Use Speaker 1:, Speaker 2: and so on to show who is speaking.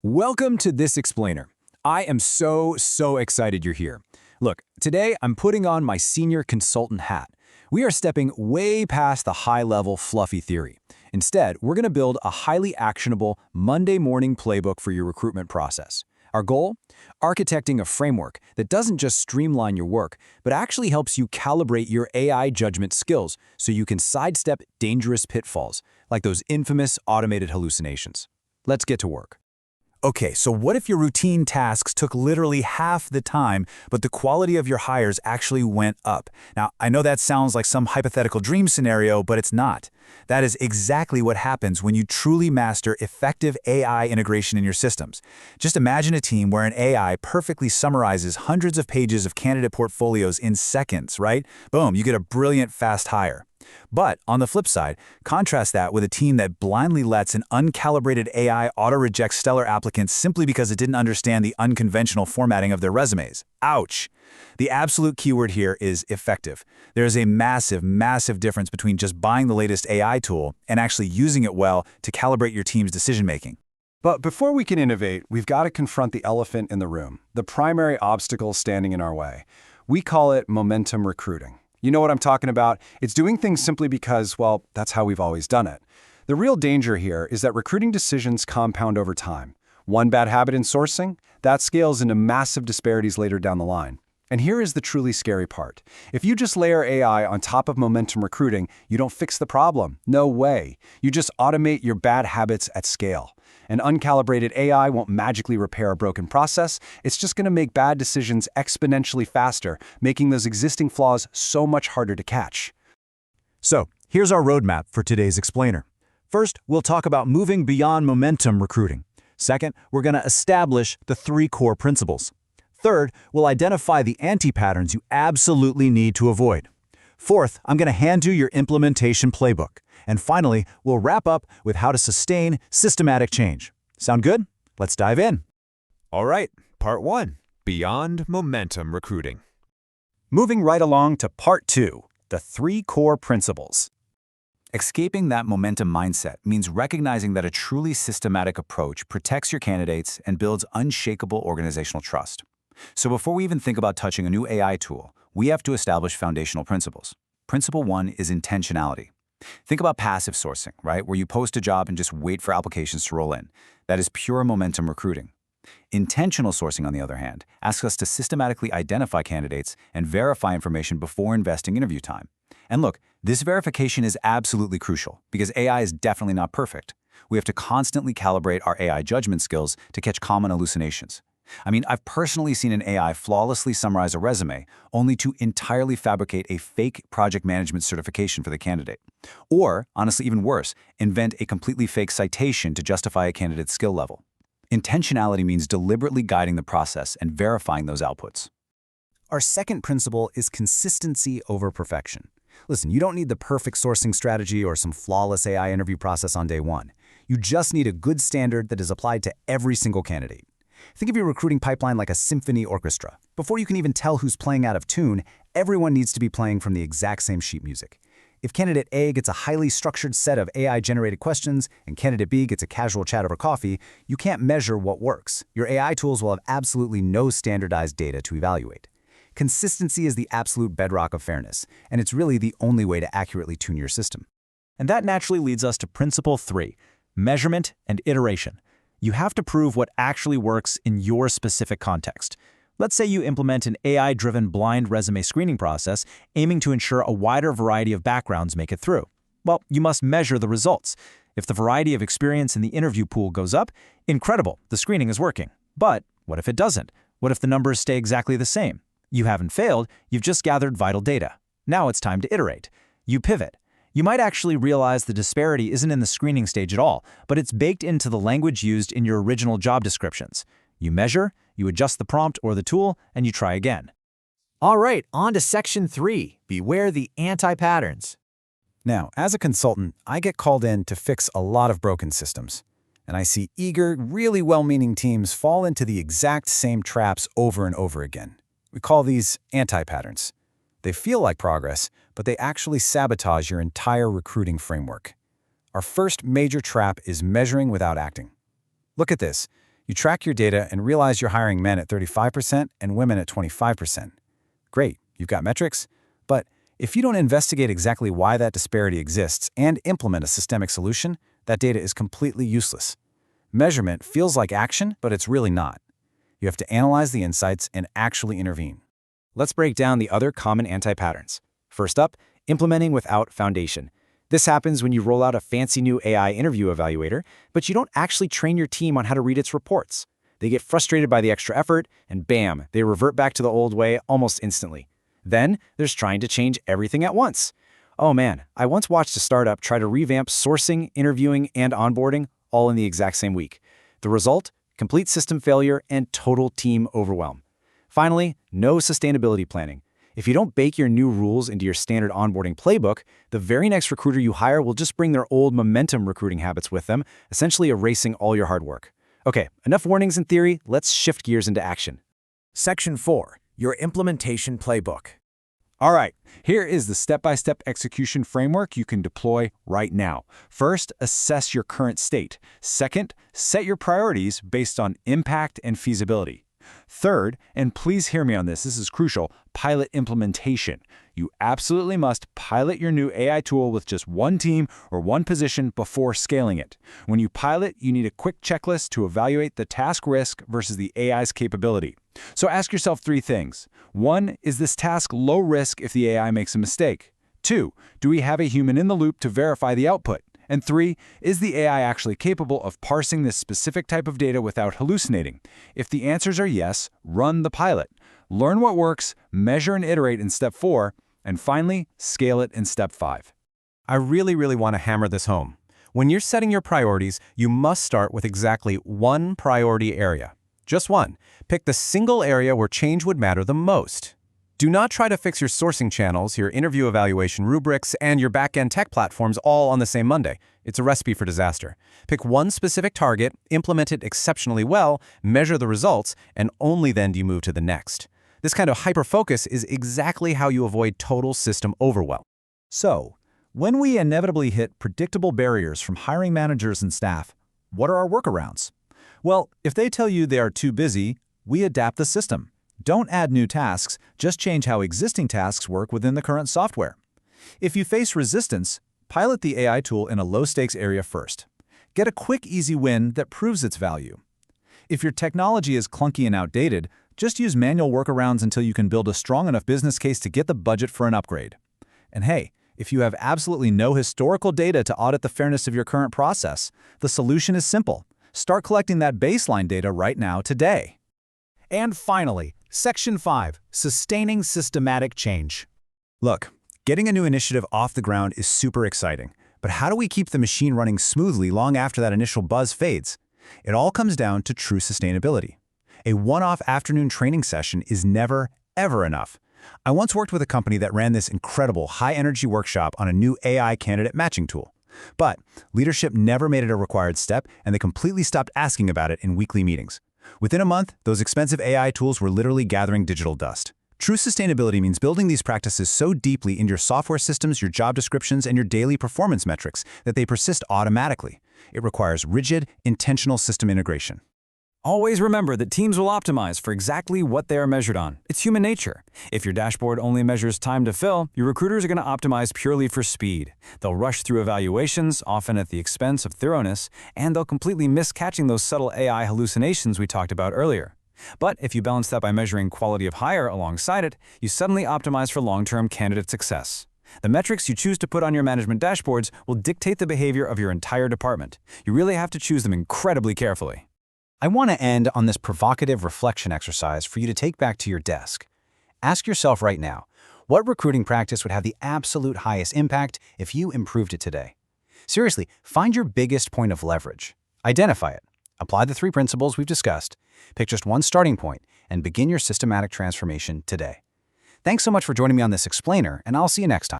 Speaker 1: Welcome to This Explainer. I am so excited you're here. Look, today I'm putting on my senior consultant hat. We are stepping way past the high-level, fluffy theory. Instead, we're going to build a highly actionable Monday morning playbook for your recruitment process. Our goal? Architecting a framework that doesn't just streamline your work, but actually helps you calibrate your AI judgment skills so you can sidestep dangerous pitfalls, like those infamous automated hallucinations. Let's get to work. Okay, so what if your routine tasks took literally half the time, but the quality of your hires actually went up? Now, I know that sounds like some hypothetical dream scenario, but it's not. That is exactly what happens when you truly master effective AI integration in your systems. Just imagine a team where an AI perfectly summarizes hundreds of pages of candidate portfolios in seconds, right? Boom, you get a brilliant fast hire. But on the flip side, contrast that with a team that blindly lets an uncalibrated AI auto-reject stellar applicants simply because it didn't understand the unconventional formatting of their resumes. Ouch! The absolute keyword here is effective. There is a massive difference between just buying the latest AI tool and actually using it well to calibrate your team's decision-making.
Speaker 2: But before we can innovate, we've got to confront the elephant in the room, the primary obstacle standing in our way. We call it momentum recruiting. You know what I'm talking about? It's doing things simply because, well, that's how we've always done it. The real danger here is that recruiting decisions compound over time. One bad habit in sourcing, that scales into massive disparities later down the line. And here is the truly scary part. If you just layer AI on top of momentum recruiting, you don't fix the problem. No way. You just automate your bad habits at scale. An uncalibrated AI won't magically repair a broken process. It's just going to make bad decisions exponentially faster, making those existing flaws so much harder to catch.
Speaker 1: So, here's our roadmap for today's explainer. First, we'll talk about moving beyond momentum recruiting. Second, we're going to establish the 3 core principles. Third, we'll identify the anti-patterns you absolutely need to avoid. Fourth, I'm going to hand you your implementation playbook. And finally, we'll wrap up with how to sustain systematic change. Sound good? Let's dive in.
Speaker 3: All right, part 1, Beyond Momentum Recruiting.
Speaker 2: Moving right along to part 2, the 3 core principles.
Speaker 1: Escaping that momentum mindset means recognizing that a truly systematic approach protects your candidates and builds unshakable organizational trust. So before we even think about touching a new AI tool, we have to establish foundational principles. Principle 1 is intentionality. Think about passive sourcing, right? Where you post a job and just wait for applications to roll in. That is pure momentum recruiting. Intentional sourcing, on the other hand, asks us to systematically identify candidates and verify information before investing interview time. And look, this verification is absolutely crucial because AI is definitely not perfect. We have to constantly calibrate our AI judgment skills to catch common hallucinations. I mean, I've personally seen an AI flawlessly summarize a resume only to entirely fabricate a fake project management certification for the candidate. Or, honestly even worse, invent a completely fake citation to justify a candidate's skill level. Intentionality means deliberately guiding the process and verifying those outputs. Our second principle is consistency over perfection. Listen, you don't need the perfect sourcing strategy or some flawless AI interview process on day one. You just need a good standard that is applied to every single candidate. Think of your recruiting pipeline like a symphony orchestra. Before you can even tell who's playing out of tune, everyone needs to be playing from the exact same sheet music. If candidate A gets a highly structured set of AI-generated questions and candidate B gets a casual chat over coffee, you can't measure what works. Your AI tools will have absolutely no standardized data to evaluate. Consistency is the absolute bedrock of fairness, and it's really the only way to accurately tune your system. And that naturally leads us to Principle 3, measurement and iteration. You have to prove what actually works in your specific context. Let's say you implement an AI-driven blind resume screening process aiming to ensure a wider variety of backgrounds make it through. Well, you must measure the results. If the variety of experience in the interview pool goes up, incredible, the screening is working. But what if it doesn't? What if the numbers stay exactly the same? You haven't failed, you've just gathered vital data. Now it's time to iterate. You pivot. You might actually realize the disparity isn't in the screening stage at all, but it's baked into the language used in your original job descriptions. You measure, you adjust the prompt or the tool, and you try again.
Speaker 4: All right, on to Section 3, beware the anti-patterns.
Speaker 2: Now, as a consultant, I get called in to fix a lot of broken systems. And I see eager, really well-meaning teams fall into the exact same traps over and over again. We call these anti-patterns. They feel like progress, but they actually sabotage your entire recruiting framework. Our first major trap is measuring without acting. Look at this. You track your data and realize you're hiring men at 35% and women at 25%. Great, you've got metrics, but if you don't investigate exactly why that disparity exists and implement a systemic solution, that data is completely useless. Measurement feels like action, but it's really not. You have to analyze the insights and actually intervene. Let's break down the other common anti-patterns. First up, implementing without foundation. This happens when you roll out a fancy new AI interview evaluator, but you don't actually train your team on how to read its reports. They get frustrated by the extra effort, and bam, they revert back to the old way almost instantly. Then there's trying to change everything at once. Oh man, I once watched a startup try to revamp sourcing, interviewing, and onboarding all in the exact same week. The result? Complete system failure and total team overwhelm. Finally, no sustainability planning. If you don't bake your new rules into your standard onboarding playbook, the very next recruiter you hire will just bring their old momentum recruiting habits with them, essentially erasing all your hard work. Okay, enough warnings in theory, let's shift gears into action.
Speaker 4: Section 4. Your implementation playbook.
Speaker 2: All right, here is the step-by-step execution framework you can deploy right now. First, assess your current state. Second, set your priorities based on impact and feasibility. Third, and please hear me on this is crucial, pilot implementation. You absolutely must pilot your new AI tool with just one team or one position before scaling it. When you pilot, you need a quick checklist to evaluate the task risk versus the AI's capability. So ask yourself 3 things. 1, is this task low risk if the AI makes a mistake? 2, do we have a human in the loop to verify the output? And 3, is the AI actually capable of parsing this specific type of data without hallucinating? If the answers are yes, run the pilot. Learn what works, measure and iterate in step 4, and finally, scale it in step 5.
Speaker 5: I really want to hammer this home. When you're setting your priorities, you must start with exactly one priority area. Just one. Pick the single area where change would matter the most. Do not try to fix your sourcing channels, your interview evaluation rubrics, and your back-end tech platforms all on the same Monday. It's a recipe for disaster. Pick one specific target, implement it exceptionally well, measure the results, and only then do you move to the next. This kind of hyper-focus is exactly how you avoid total system overwhelm.
Speaker 1: So, when we inevitably hit predictable barriers from hiring managers and staff, what are our workarounds? Well, if they tell you they are too busy, we adapt the system. Don't add new tasks, just change how existing tasks work within the current software. If you face resistance, pilot the AI tool in a low-stakes area first. Get a quick, easy win that proves its value. If your technology is clunky and outdated, just use manual workarounds until you can build a strong enough business case to get the budget for an upgrade. And hey, if you have absolutely no historical data to audit the fairness of your current process, the solution is simple. Start collecting that baseline data right now today.
Speaker 6: And finally, Section 5, Sustaining Systematic Change.
Speaker 1: Look, getting a new initiative off the ground is super exciting, but how do we keep the machine running smoothly long after that initial buzz fades? It all comes down to true sustainability. A one-off afternoon training session is never, ever enough. I once worked with a company that ran this incredible high-energy workshop on a new AI candidate matching tool. But leadership never made it a required step, and they completely stopped asking about it in weekly meetings. Within a month, those expensive AI tools were literally gathering digital dust. True sustainability means building these practices so deeply in your software systems, your job descriptions, and your daily performance metrics that they persist automatically. It requires rigid, intentional system integration.
Speaker 5: Always remember that teams will optimize for exactly what they are measured on. It's human nature. If your dashboard only measures time to fill, your recruiters are going to optimize purely for speed. They'll rush through evaluations, often at the expense of thoroughness, and they'll completely miss catching those subtle AI hallucinations we talked about earlier. But if you balance that by measuring quality of hire alongside it, you suddenly optimize for long-term candidate success. The metrics you choose to put on your management dashboards will dictate the behavior of your entire department. You really have to choose them incredibly carefully.
Speaker 1: I want to end on this provocative reflection exercise for you to take back to your desk. Ask yourself right now, what recruiting practice would have the absolute highest impact if you improved it today? Seriously, find your biggest point of leverage. Identify it. Apply the 3 principles we've discussed. Pick just one starting point and begin your systematic transformation today. Thanks so much for joining me on this explainer, and I'll see you next time.